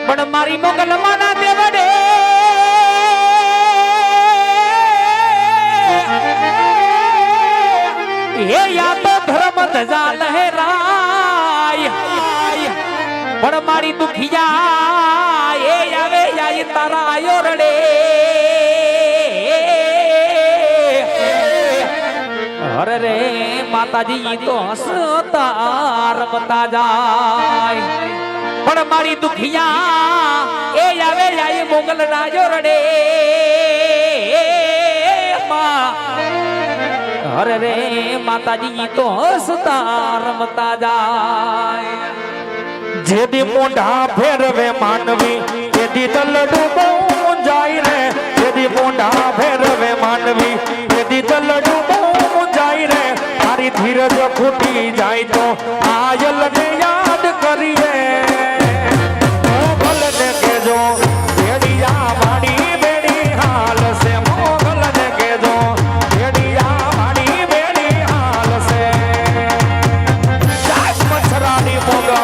પણ મારી મોગલમાના દેવડે હે યા તો ધર્મ ધજા લહેરાય પણ મારી દુખિયા એ આવે યા તારા આયો રડે અરે રે માતાજી તો હસતા રમતા જાય પણ મારી દુખિયા એ આવે યા મોગલ ના રડે અરે રે માતાજી તો હસતા રમતા જાય જેદી મોઢા ફેરવે માનવી જેદી તલડું બહુ જાય રે જેદી મોઢા ફેરવે માનવી જેદી તલડું બહુ જાય રે મારી ધીરજ ખૂટી જાય તો આયલ ને યાદ કરીએ મોગલ ને કેજો ભેડિયા માડી બેડી હાલ છે મોગલ ને કેજો ભેડિયા માડી બેડી હાલ છે સાત મચ્છરાની મોગલ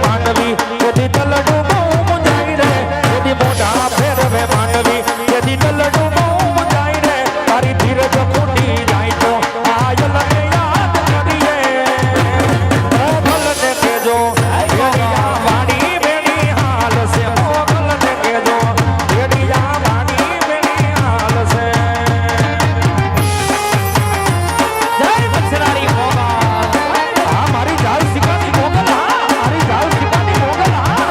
માનવી यदि तलडू बहू जाई रे यदि मोढ़ा फेरवे मानवी यदि तलडू बहू जाई रे तारी धीरज फूटी जाए तो आयल ने याद करिए मोगल ने केजो भेड़िया वाणी बेड़ी हाल से मोगल ने केजो भेड़िया वाणी बेड़ी हाल से જય મચ્છરાણી મોગલ हाँ मारी जाल सिकानी मोगल हाँ मारी जाल सिकानी मोगल हाँ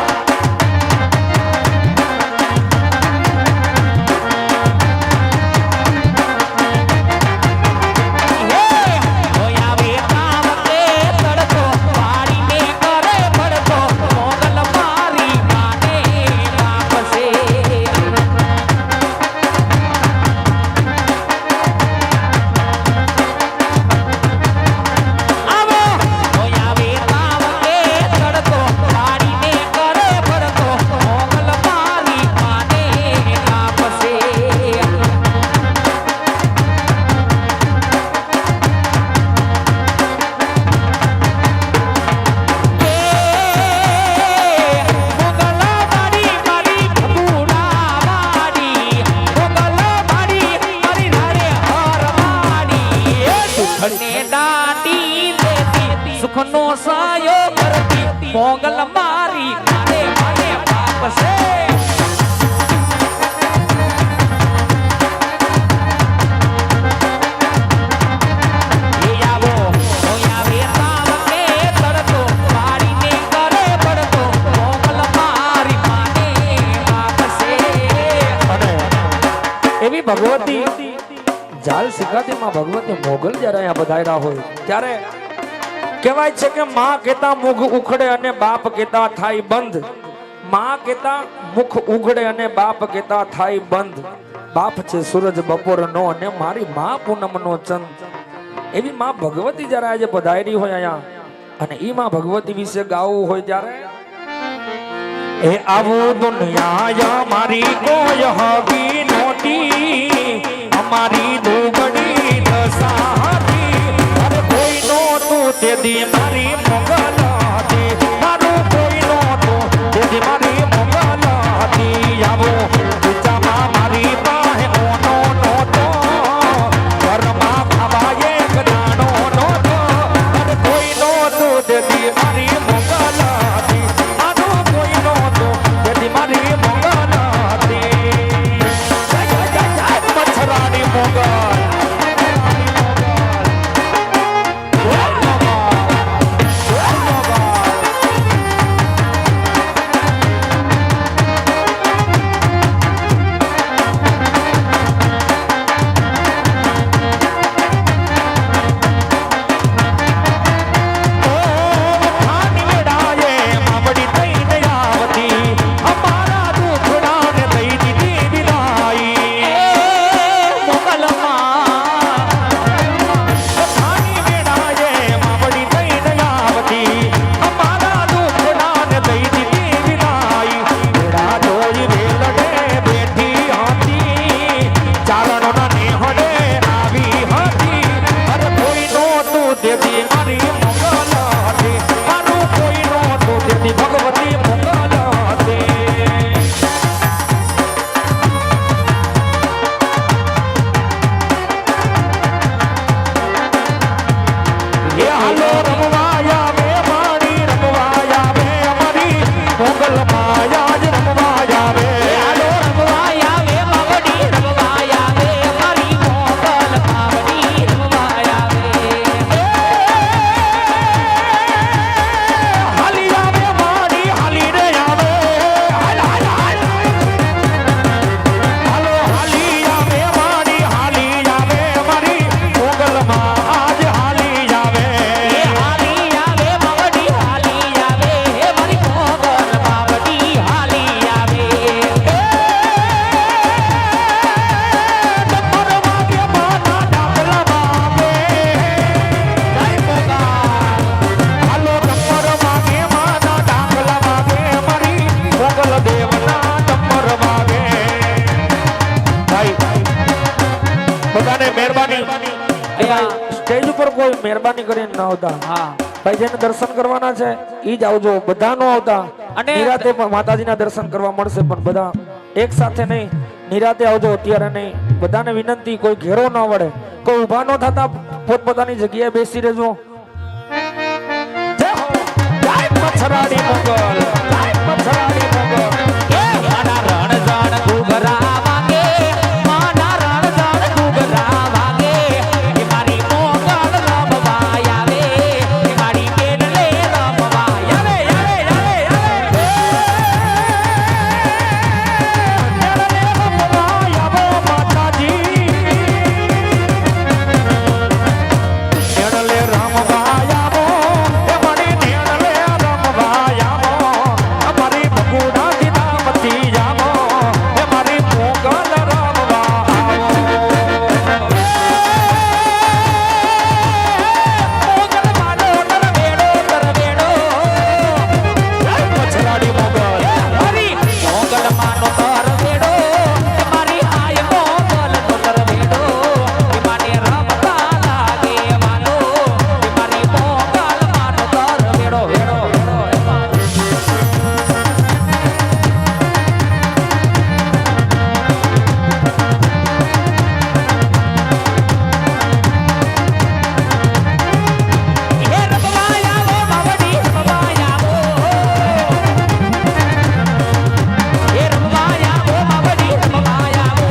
હોયા વેતા વખતે તડકો પાડીને કરે પડતો મોગલ મારી માને વાપસે આવો હોયા વેતા વખતે તડકો પાડીને કરે પડતો મોગલ મારી માને વાપસે મોગલા મારી મારી ભગુડાવાડી મોગલા મારી મારી રાડે હરવાડી સુખને દાટી દેતી સુખનો સાયો કરતી મોગલ મારી મારે મારે બાપ છે એ આવો હોયા વેતા વખતે તડકો પાડીને કરે પડતો મોગલ મારી માને બાપ છે અને એવી ભગવતી જાલ સિકાતીમાં ભગવતી મોગલ જ્યારે અહીંયા પધાર્યા હોય ત્યારે કહેવાય છે કે માં કેતા મુખ ઉખડે અને બાપ કેતા થાય બંધ માં કેતા મુખ ઉઘડે અને બાપ કેતા થાય બંધ બાપ છે સૂરજ બપોરનો અને મારી માં પૂનમનો ચંદ એવી માં ભગવતી જ્યારે આજે પધારી હોય અહીંયા અને ઈ માં ભગવતી વિશે ગાવું હોય ત્યારે એ આવું દુનિયા મારી કોઈ હવી નોટી અમારી દુગડી દસાતી અરે કોઈ નોતું તેથી મારી મોગલ હતી મારું કોઈ નોતું તેથી મારી મોગલ હતી આવો ઊંચામાં મારી પાસે ઓનો નોતો ઘરમાં ખાવા એક દાણો નોતો અરે કોઈ નોતું તેથી મારી મોગલ હતી મારું કોઈ નોતું તેથી મારી મોગલ હતી મચ્છરાણી મોગલ મોગલ ઉપર કોઈ મહેરબાની કરીને ન આવતા. હા ભાઈ જેને દર્શન કરવાના છે ઈ જ આવજો, બધા નો આવતા. અને નિરાતે પણ માતાજીના દર્શન કરવા મળશે, પણ બધા એક સાથે નહીં, નિરાતે આવજો, અત્યારે નહીં. બધાને વિનંતી, કોઈ ઘેરો ન વળે, કોઈ ઊભા ન થતા, પોતપોતાની જગ્યાએ બેસી રહેજો. જય હો, જય મચ્છરાડી મોગલ, જય મચ્છરાડી મોગલ. એ મારા રણઝણ ઘૂઘરા વાગે, મારા રણઝણ ઘૂઘરા વાગે, એ મારી મોગલ રમવા આવે, એ મારી બેનલે રમવા આવે, આવે, આવે, આવે. નેણલે રમવા આવો માતાજી, નેણલે રમવા આવો, એ મારી નેણલે રમવા આવો, અમારી બગુડા દીદામતી આવો, એ મારી મોગલ રમવા આવો. મોગલ માનો તરવેડો તરવેડો, જય મચ્છરાડી મોગલ. મારી મોગલ માનો તરવેડો, એ મારી આય મોગલ નો તરવેડો, એ માને રમતા લાગે માનો, એ મારી મોગલ માનો તરવેડો વેડો વેડો. હે રમવા આવો બાવડી રમવા આવો, હે રમવા આવો બાવડી રમવા આવો,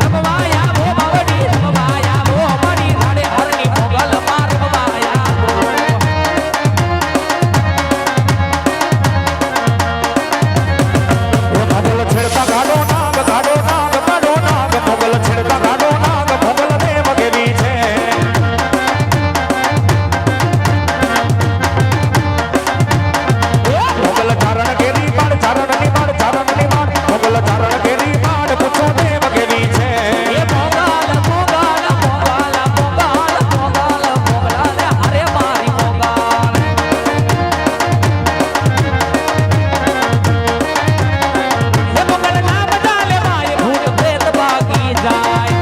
રમવા આવો બાવડી રમવા આવો, મારી રાડે હરની મોગલ માં રમવા આવો. એ મોગલ છેડતા ગાડો નાગ, ગાડો નાગ, ગાડો નાગ, મોગલ છેડતા ગાડો નાગ, મોગલ દેવ કેવી છે. મોગલ ચારણ કેરી બાળ, ચારણની બાળ, ચારણની બાળ, મોગલ ચારણ કેરી બાળ, પૂછો દેવ કેવી છે. એ મોગલ મોગલ મોગલ મોગલ મોગલ મોગલ અરે મારી મોગલ. એ મોગલ ના બજાલે માય ભૂત પ્રેત ભાગી જાય,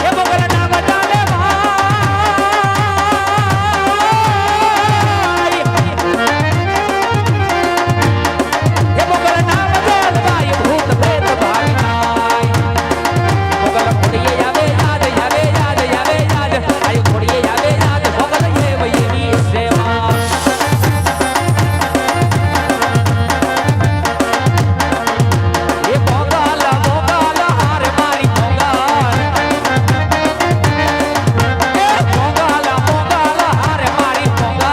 એ મોગલ ના બજાલે માય, એ મોગલ ના બજાલે માય ભૂત પ્રેત ભાગી જાય. મોગલ ખોડીએ આવે યાદ આવે યાદ આવે યાદ, આયુ ખોડીએ આવે યાદ, મોગલ એ વયની સેવા. એ મોગલ મોગલ હારે મારી મોગલ, એ મોગલ મોગલ હારે મારી મોગલ.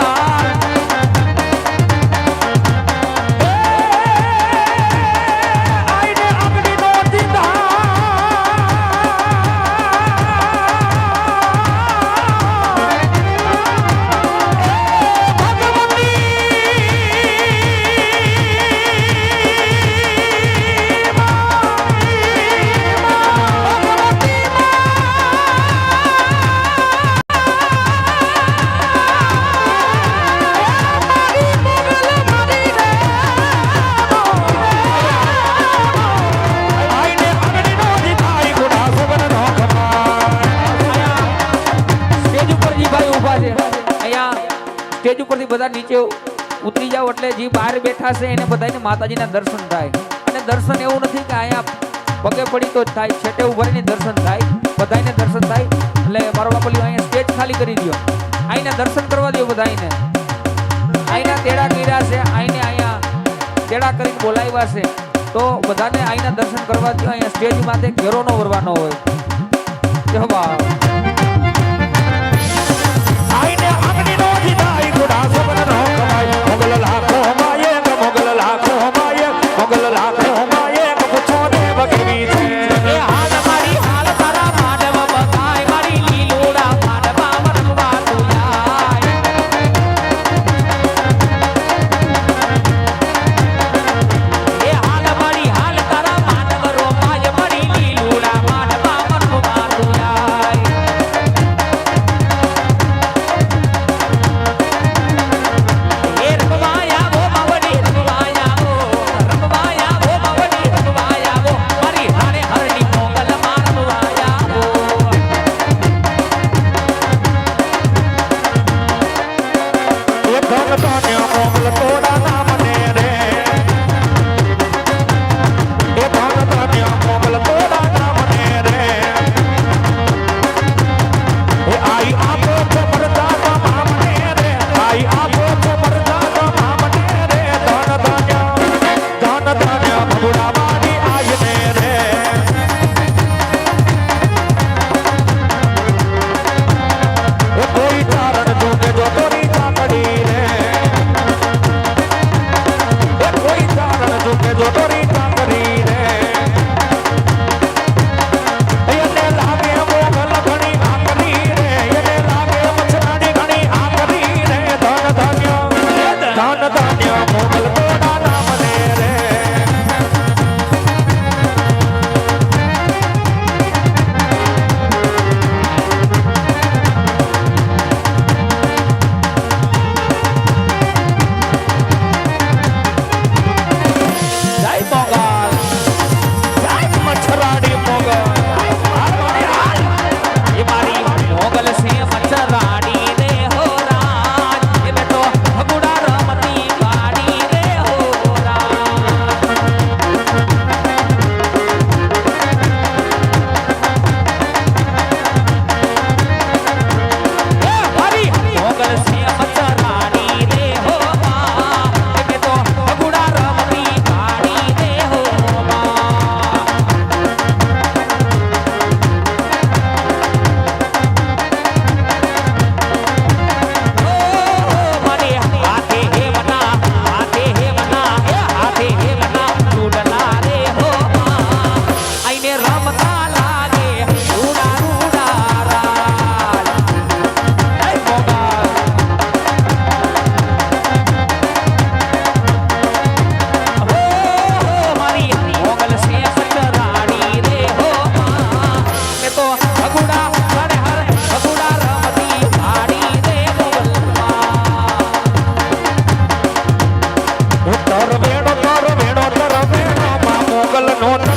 આઈને અગ્નિનો દીધા, આઈને અગ્નિનો દીધા, ઈ ઘોડા સોબરનો ખમાય. સ્ટેજ ઉપર જી ભાઈ ઊભા છે, અહીંયા સ્ટેજ ઉપરથી બધા નીચે ઉતરી જાવ એટલે જે બહાર બેઠા છે એને બધાને માતાજીના દર્શન થાય. અને દર્શન એવું નથી કે અહીંયા પગે પડી તો જ થાય, છેટે ઉભા રહીને દર્શન થાય, બધાને દર્શન થાય. એટલે મારો બાપલિયો અહીંયા સ્ટેજ ખાલી કરી દો, અહીંને દર્શન કરવા દો બધાને. અહીંના તેડા કર્યા છે, અહીંને અહીંયા તેડા કરીને બોલાવ્યા છે, તો બધાને અહીંના દર્શન કરવા દો. અહીંયા સ્ટેજ માથે ઘેરો નો વરવાનો હોય. જય બાબા. આઈને અગ્નિનો દીધા, ઈ ઘોડા સોબરનો ખમાય. મોગલ લાખો માયે, મોગલ લાખો માયે, મોગલ લાખો માયે, પૂછો દેવ કેવી છે. એ હાલ મારી હાલ તારા માનવ બતાય, મારી લીલોડા માનવા મરવા તુલાય. એ હાલ મારી હાલ તારા માનવ રોમાય, મારી લીલોડા માનવા મરવા તુલાય. ધન ધન્ય મોગલ તોડા નામ લે રે મોગલ નો